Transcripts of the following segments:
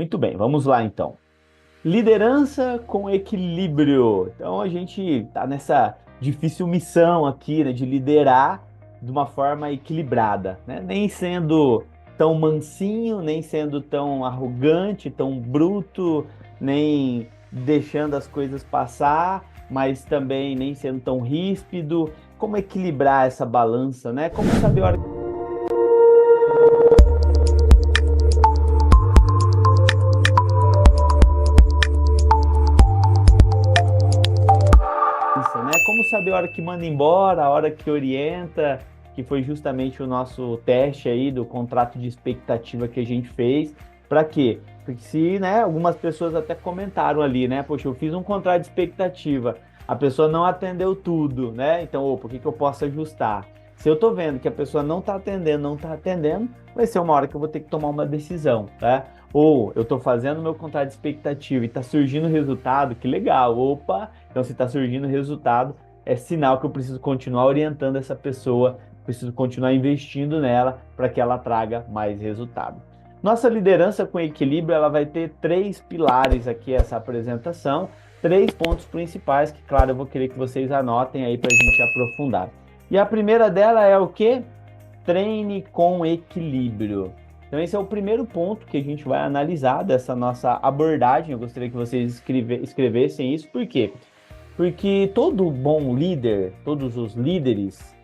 Muito bem, vamos lá então. Liderança com equilíbrio. Então a gente está nessa difícil missão aqui, né, de liderar de uma forma equilibrada, né? Nem sendo tão mansinho, nem sendo tão arrogante, tão bruto, nem deixando as coisas passar, mas também nem sendo tão ríspido. Como equilibrar essa balança, né? Como saber a hora né? Como saber a hora que manda embora, a hora que orienta, que foi justamente o nosso teste aí do contrato de expectativa que a gente fez. Para quê? Porque se, né, algumas pessoas até comentaram ali, né? Poxa, eu fiz um contrato de expectativa, a pessoa não atendeu tudo, né? Então, opa, o que que eu posso ajustar? Se eu tô vendo que a pessoa não tá atendendo, vai ser uma hora que eu vou ter que tomar uma decisão, tá? Ou eu tô fazendo meu contrato de expectativa e tá surgindo resultado, que legal, opa, então, se está surgindo resultado, é sinal que eu preciso continuar orientando essa pessoa, preciso continuar investindo nela para que ela traga mais resultado. Nossa liderança com equilíbrio, ela vai ter três pilares aqui essa apresentação, três pontos principais que, claro, eu vou querer que vocês anotem aí para a gente aprofundar. E a primeira dela é o quê? Treine com equilíbrio. Então, esse é o primeiro ponto que a gente vai analisar dessa nossa abordagem. Eu gostaria que vocês escrevessem isso, por quê? Porque todo bom líder, todos os líderes,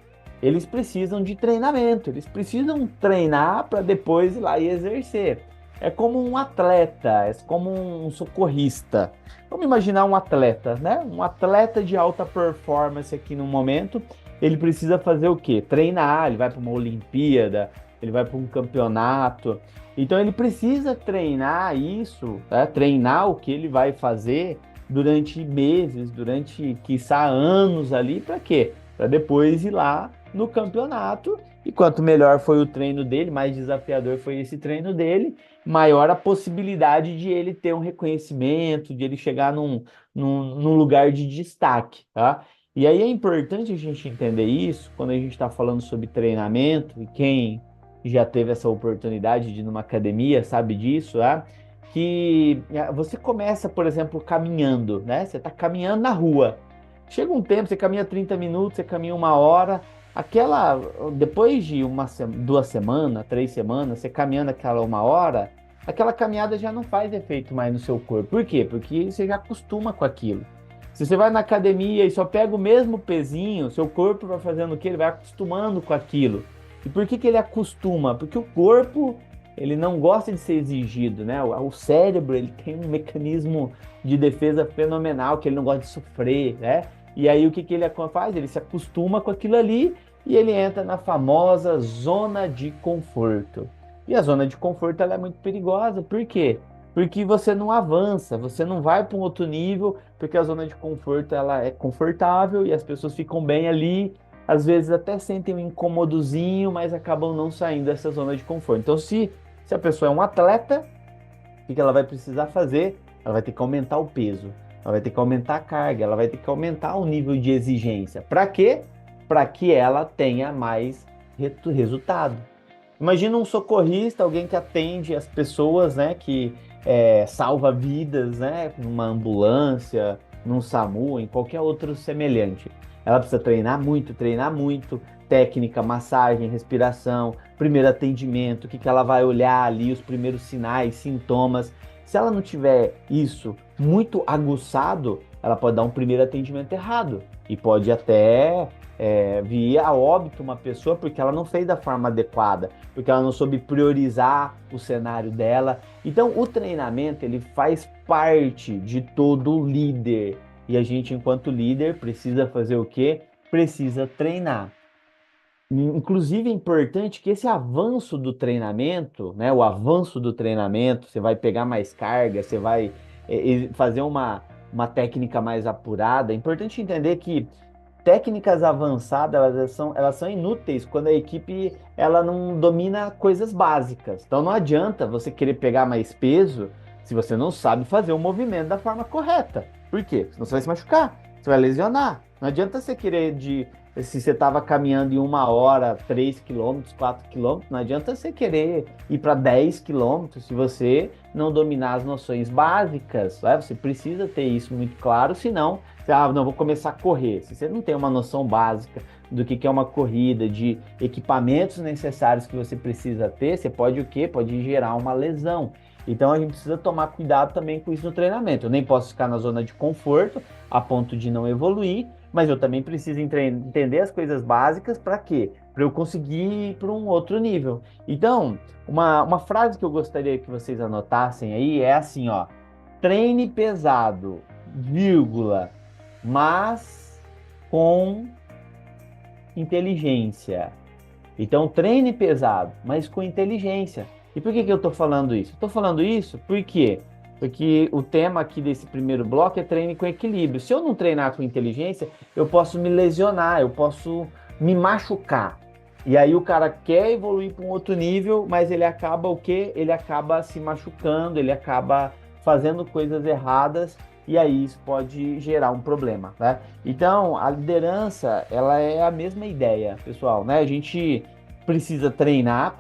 eles precisam de treinamento, eles precisam treinar para depois ir lá e exercer. É como um atleta, é como um socorrista. Vamos imaginar um atleta, né? Um atleta de alta performance aqui no momento, ele precisa fazer o quê? Treinar, ele vai para uma Olimpíada, ele vai para um campeonato. Então ele precisa treinar isso, né? Treinar o que ele vai fazer durante meses, durante, quiçá, anos ali, para quê? Para depois ir lá no campeonato. E quanto melhor foi o treino dele, mais desafiador foi esse treino dele, maior a possibilidade de ele ter um reconhecimento, de ele chegar num lugar de destaque, tá? E aí é importante a gente entender isso quando a gente está falando sobre treinamento, e quem já teve essa oportunidade de ir numa academia sabe disso, tá? Que você começa, por exemplo, caminhando, né? Você está caminhando na rua. Chega um tempo, você caminha 30 minutos, você caminha uma hora. Aquela, depois de duas semanas, 3 semanas, você caminhando aquela uma hora, aquela caminhada já não faz efeito mais no seu corpo. Por quê? Porque você já acostuma com aquilo. Se você vai na academia e só pega o mesmo pezinho, seu corpo vai fazendo o quê? Ele vai acostumando com aquilo. E por que que ele acostuma? Porque o corpo ele não gosta de ser exigido, né? O cérebro, ele tem um mecanismo de defesa fenomenal, que ele não gosta de sofrer, né? E aí o que que ele faz? Ele se acostuma com aquilo ali e ele entra na famosa zona de conforto. E a zona de conforto ela é muito perigosa, por quê? Porque você não avança, você não vai para um outro nível, porque a zona de conforto ela é confortável e as pessoas ficam bem ali, às vezes até sentem um incomodozinho, mas acabam não saindo dessa zona de conforto. Então, se a pessoa é um atleta, o que ela vai precisar fazer? Ela vai ter que aumentar o peso, ela vai ter que aumentar a carga, ela vai ter que aumentar o nível de exigência. Para quê? Para que ela tenha mais resultado. Imagina um socorrista, alguém que atende as pessoas, né, que salva vidas, né, numa ambulância, num SAMU, em qualquer outro semelhante. Ela precisa treinar muito, técnica, massagem, respiração, primeiro atendimento, o que que ela vai olhar ali, os primeiros sinais, sintomas. Se ela não tiver isso muito aguçado, ela pode dar um primeiro atendimento errado e pode até vir a óbito uma pessoa porque ela não fez da forma adequada, porque ela não soube priorizar o cenário dela. Então, o treinamento ele faz parte de todo líder e a gente, enquanto líder, precisa fazer o quê? Precisa treinar. Inclusive é importante que esse avanço do treinamento, né, o avanço do treinamento, você vai pegar mais carga, você vai fazer uma técnica mais apurada. É importante entender que técnicas avançadas elas são inúteis quando a equipe ela não domina coisas básicas. Então não adianta você querer pegar mais peso se você não sabe fazer o movimento da forma correta. Por quê? Senão você vai se machucar, você vai lesionar. Não adianta você querer se você estava caminhando em 1 hora, 3 quilômetros, 4 quilômetros, não adianta você querer ir para 10 quilômetros se você não dominar as noções básicas, né? Você precisa ter isso muito claro, senão, você, não, vou começar a correr. Se você não tem uma noção básica do que é uma corrida, de equipamentos necessários que você precisa ter, você pode o quê? Pode gerar uma lesão. Então a gente precisa tomar cuidado também com isso no treinamento. Eu nem posso ficar na zona de conforto a ponto de não evoluir, mas eu também preciso entender as coisas básicas para quê? Para eu conseguir ir para um outro nível. Então, uma frase que eu gostaria que vocês anotassem aí é assim, ó: treine pesado, vírgula, mas com inteligência. Então, treine pesado, mas com inteligência. E por que eu estou falando isso? Estou falando isso porque o tema aqui desse primeiro bloco é treine com equilíbrio. Se eu não treinar com inteligência, eu posso me lesionar, eu posso me machucar. E aí o cara quer evoluir para um outro nível, mas ele acaba o quê? Ele acaba se machucando, ele acaba fazendo coisas erradas e aí isso pode gerar um problema, né? Então, a liderança, ela é a mesma ideia, pessoal, né? A gente precisa treinar,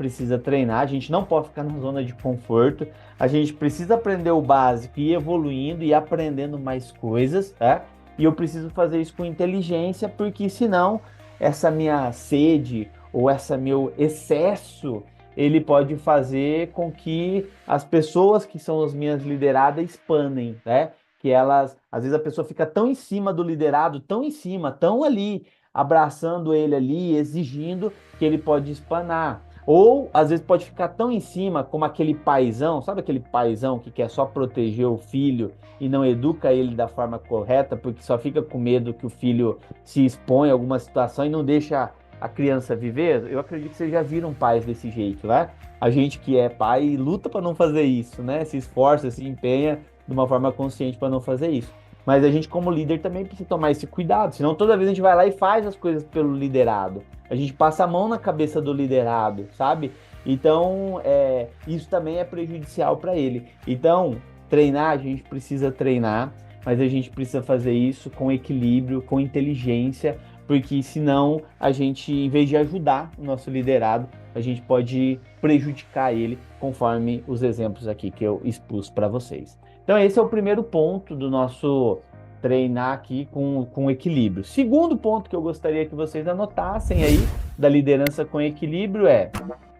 a gente não pode ficar na zona de conforto, a gente precisa aprender o básico e ir evoluindo e aprendendo mais coisas, tá? E eu preciso fazer isso com inteligência, porque senão essa minha sede ou esse meu excesso, ele pode fazer com que as pessoas que são as minhas lideradas espanem, né? Que elas, às vezes a pessoa fica tão em cima do liderado, tão em cima, tão ali, abraçando ele ali, exigindo que ele pode espanar. Ou, às vezes, pode ficar tão em cima como aquele paizão, sabe aquele paizão que quer só proteger o filho e não educa ele da forma correta, porque só fica com medo que o filho se exponha a alguma situação e não deixa a criança viver? Eu acredito que vocês já viram pais desse jeito, né? A gente que é pai luta para não fazer isso, né? Se esforça, se empenha de uma forma consciente para não fazer isso. Mas a gente, como líder, também precisa tomar esse cuidado, senão toda vez a gente vai lá e faz as coisas pelo liderado. A gente passa a mão na cabeça do liderado, sabe? Então, isso também é prejudicial para ele. Então, treinar, a gente precisa treinar, mas a gente precisa fazer isso com equilíbrio, com inteligência, porque senão a gente, em vez de ajudar o nosso liderado, a gente pode prejudicar ele, conforme os exemplos aqui que eu expus para vocês. Então, esse é o primeiro ponto do nosso treinar aqui com equilíbrio. Segundo ponto que eu gostaria que vocês anotassem aí da liderança com equilíbrio é: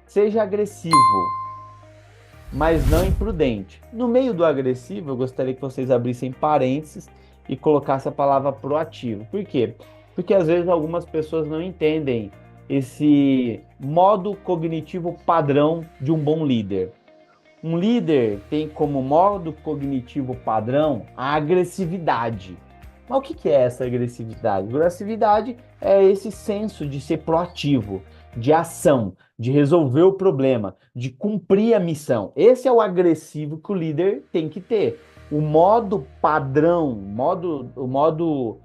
seja agressivo, mas não imprudente. No meio do agressivo, eu gostaria que vocês abrissem parênteses e colocassem a palavra proativo. Por quê? Porque às vezes algumas pessoas não entendem esse modo cognitivo padrão de um bom líder. Um líder tem como modo cognitivo padrão a agressividade. Mas o que é essa agressividade? Agressividade é esse senso de ser proativo, de ação, de resolver o problema, de cumprir a missão. Esse é o agressivo que o líder tem que ter. O modo padrão, o modo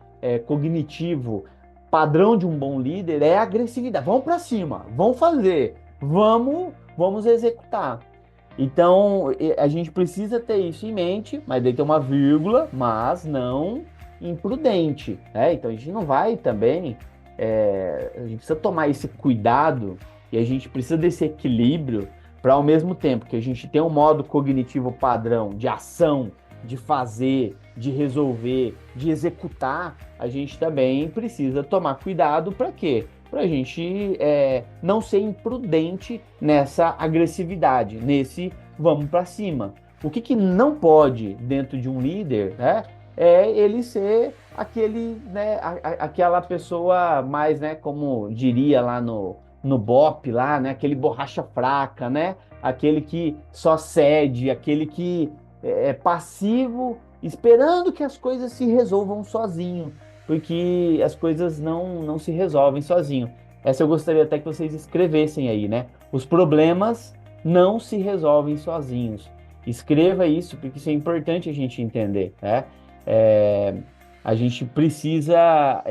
cognitivo padrão de um bom líder é a agressividade. Vamos para cima, vamos fazer, vamos executar. Então, a gente precisa ter isso em mente, mas tem que ter uma vírgula, mas não imprudente, né? Então, a gente não vai também, a gente precisa tomar esse cuidado e a gente precisa desse equilíbrio para, ao mesmo tempo que a gente tem um modo cognitivo padrão de ação, de fazer, de resolver, de executar, a gente também precisa tomar cuidado para quê? Para a gente não ser imprudente nessa agressividade, nesse vamos para cima. O que não pode dentro de um líder, né, é ele ser aquela pessoa mais, né, como diria lá no BOP, lá, né, aquele borracha fraca, né, aquele que só cede, aquele que é passivo, esperando que as coisas se resolvam sozinho, porque as coisas não se resolvem sozinho. Essa eu gostaria até que vocês escrevessem aí, né? Os problemas não se resolvem sozinhos. Escreva isso, porque isso é importante a gente entender, né? A gente precisa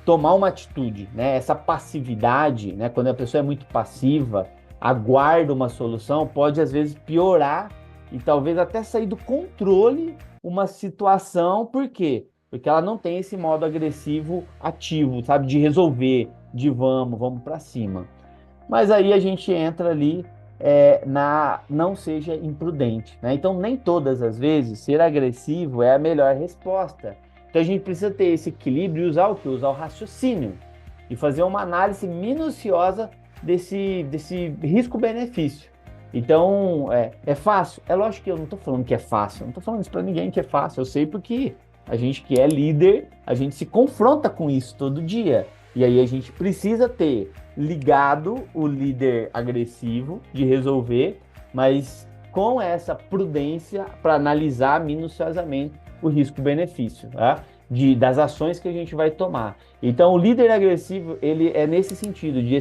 tomar uma atitude, né? Essa passividade, né? Quando a pessoa é muito passiva, aguarda uma solução, pode às vezes piorar e talvez até sair do controle uma situação. Por quê? porque ela não tem esse modo agressivo ativo, sabe? De resolver, de vamos para cima. Mas aí a gente entra ali na não seja imprudente, né? Então, nem todas as vezes ser agressivo é a melhor resposta. Então, a gente precisa ter esse equilíbrio e usar o quê? Usar o raciocínio e fazer uma análise minuciosa desse risco-benefício. Então, é fácil? É lógico que eu não estou falando que é fácil, eu não estou falando isso para ninguém que é fácil, eu sei porque a gente que é líder, a gente se confronta com isso todo dia. E aí a gente precisa ter ligado o líder agressivo de resolver, mas com essa prudência para analisar minuciosamente o risco-benefício, tá? Das ações que a gente vai tomar. Então, o líder agressivo, ele é nesse sentido, de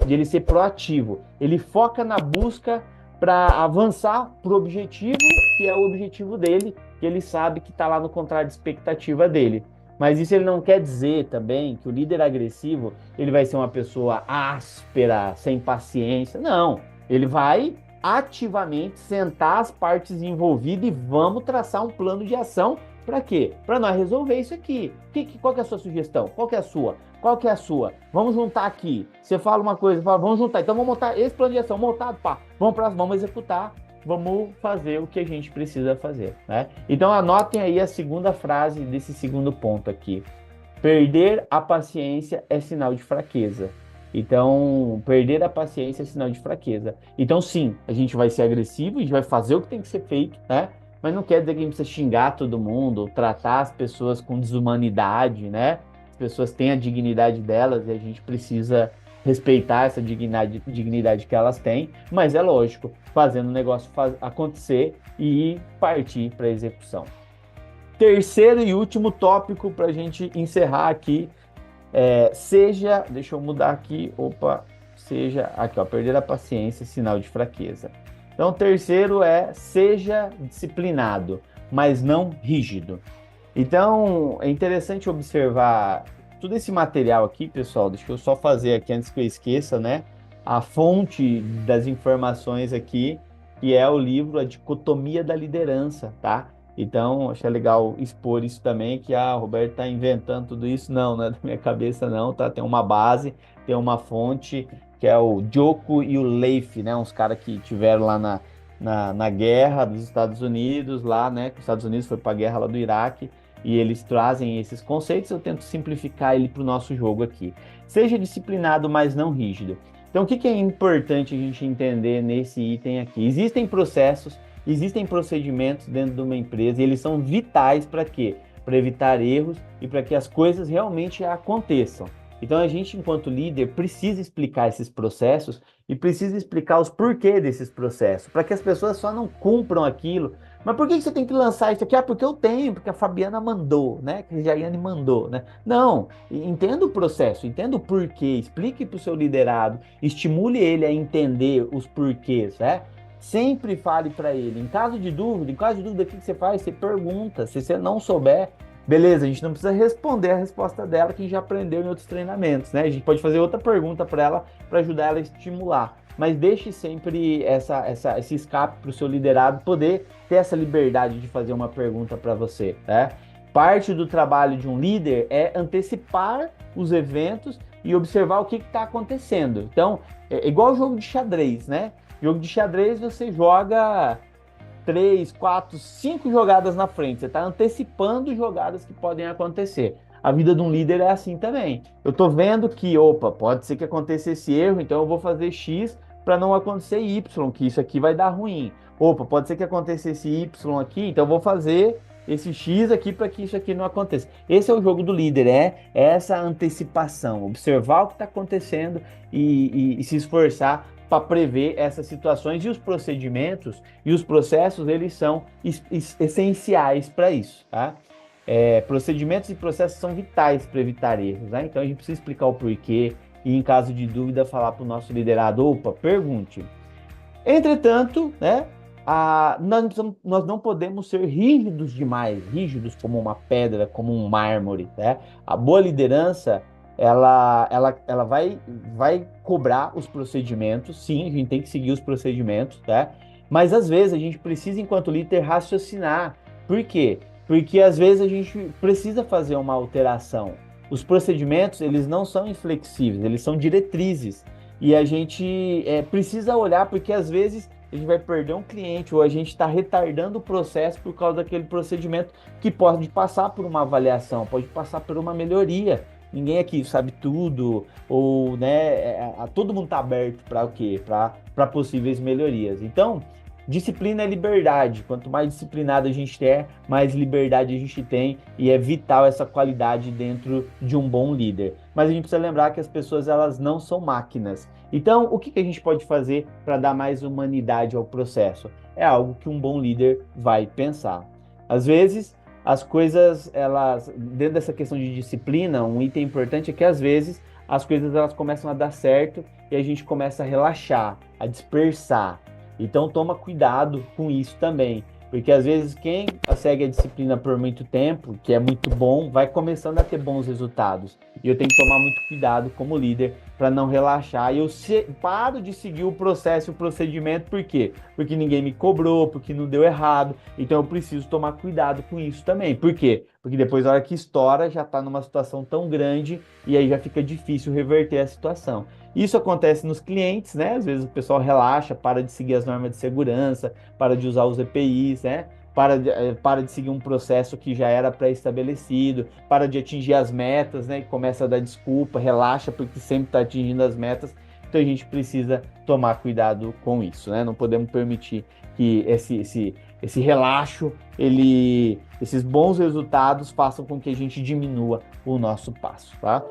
ele ser proativo. Ele foca na busca para avançar para o objetivo, que é o objetivo dele, que ele sabe que está lá no contrato de expectativa dele. Mas isso ele não quer dizer também que o líder agressivo ele vai ser uma pessoa áspera, sem paciência. Não, ele vai ativamente sentar as partes envolvidas e vamos traçar um plano de ação. Para quê? Para nós resolver isso aqui. Qual que é a sua sugestão? Qual que é a sua? Qual que é a sua? Vamos juntar aqui. Você fala uma coisa, fala, vamos juntar. Então vamos montar esse plano de ação montado, pá. Vamos executar. Vamos fazer o que a gente precisa fazer, né? Então anotem aí a segunda frase desse segundo ponto aqui. Perder a paciência é sinal de fraqueza. Então, perder a paciência é sinal de fraqueza. Então, sim, a gente vai ser agressivo, a gente vai fazer o que tem que ser feito, né? Mas não quer dizer que a gente precisa xingar todo mundo, tratar as pessoas com desumanidade, né? As pessoas têm a dignidade delas e a gente precisa respeitar essa dignidade que elas têm, mas é lógico, fazendo o negócio acontecer e partir para a execução. Terceiro e último tópico para a gente encerrar aqui, deixa eu mudar aqui, perder a paciência, sinal de fraqueza. Então, o terceiro seja disciplinado, mas não rígido. Então, é interessante observar todo esse material aqui, pessoal. Deixa eu só fazer aqui, antes que eu esqueça, né? A fonte das informações aqui, que é o livro A Dicotomia da Liderança, tá? Então, achei legal expor isso também, que o Roberto está inventando tudo isso. Não é da minha cabeça não, tá? Tem uma base, tem uma fonte, que é o Joko e o Leif, né? Uns caras que tiveram lá na guerra dos Estados Unidos, lá, né? Que os Estados Unidos foi para a guerra lá do Iraque, e eles trazem esses conceitos. Eu tento simplificar ele para o nosso jogo aqui. Seja disciplinado, mas não rígido. Então, o que é importante a gente entender nesse item aqui? Existem processos, existem procedimentos dentro de uma empresa e eles são vitais para quê? Para evitar erros e para que as coisas realmente aconteçam. Então, a gente, enquanto líder, precisa explicar esses processos e precisa explicar os porquês desses processos, para que as pessoas só não cumpram aquilo. Mas por que você tem que lançar isso aqui? Porque eu tenho, porque a Fabiana mandou, né? Que a Jaiane mandou, né? Não, entenda o processo, entenda o porquê, explique para o seu liderado, estimule ele a entender os porquês, né? Sempre fale para ele. Em caso de dúvida, o que você faz? Você pergunta. Se você não souber, beleza, a gente não precisa responder a resposta dela, que a gente já aprendeu em outros treinamentos, né? A gente pode fazer outra pergunta para ela, para ajudar ela a estimular. Mas deixe sempre esse escape para o seu liderado poder ter essa liberdade de fazer uma pergunta para você, né? Parte do trabalho de um líder é antecipar os eventos e observar o que está acontecendo. Então, é igual o jogo de xadrez, né? Jogo de xadrez você joga 3, 4, 5 jogadas na frente. Você está antecipando jogadas que podem acontecer. A vida de um líder é assim também. Eu estou vendo que, pode ser que aconteça esse erro, então eu vou fazer X para não acontecer Y, que isso aqui vai dar ruim. Pode ser que aconteça esse Y aqui, então eu vou fazer esse X aqui para que isso aqui não aconteça. Esse é o jogo do líder, é essa antecipação, observar o que está acontecendo e se esforçar para prever essas situações, e os procedimentos e os processos, eles são essenciais para isso, tá? Procedimentos e processos são vitais para evitar erros, né? Então a gente precisa explicar o porquê e, em caso de dúvida, falar para o nosso liderado, pergunte. Entretanto, né, nós não podemos ser rígidos demais, rígidos como uma pedra, como um mármore, né? A boa liderança, ela vai cobrar os procedimentos, sim, a gente tem que seguir os procedimentos, tá? Mas às vezes a gente precisa, enquanto líder, raciocinar. Por quê? Porque às vezes a gente precisa fazer uma alteração. Os procedimentos, eles não são inflexíveis, eles são diretrizes. E a gente precisa olhar, porque às vezes a gente vai perder um cliente ou a gente está retardando o processo por causa daquele procedimento que pode passar por uma avaliação, pode passar por uma melhoria. Ninguém aqui sabe tudo, ou todo mundo está aberto para o quê? Para possíveis melhorias. Então, disciplina é liberdade. Quanto mais disciplinado a gente é, mais liberdade a gente tem e é vital essa qualidade dentro de um bom líder. Mas a gente precisa lembrar que as pessoas elas não são máquinas. Então, o que a gente pode fazer para dar mais humanidade ao processo? É algo que um bom líder vai pensar. Às vezes, as coisas, elas, dentro dessa questão de disciplina, um item importante é que às vezes as coisas elas começam a dar certo e a gente começa a relaxar, a dispersar. Então toma cuidado com isso também, porque às vezes quem segue a disciplina por muito tempo, que é muito bom, vai começando a ter bons resultados. E eu tenho que tomar muito cuidado como líder para não relaxar. E eu paro de seguir o processo, o procedimento, por quê? Porque ninguém me cobrou, porque não deu errado. Então eu preciso tomar cuidado com isso também. Por quê? Porque depois, na hora que estoura, já está numa situação tão grande e aí já fica difícil reverter a situação. Isso acontece nos clientes, né? Às vezes o pessoal relaxa, para de seguir as normas de segurança, para de usar os EPIs, né? Para de seguir um processo que já era pré-estabelecido, para de atingir as metas, né? E começa a dar desculpa, relaxa porque sempre está atingindo as metas. Então a gente precisa tomar cuidado com isso, né? Não podemos permitir que esse relaxo, esses bons resultados façam com que a gente diminua o nosso passo, tá?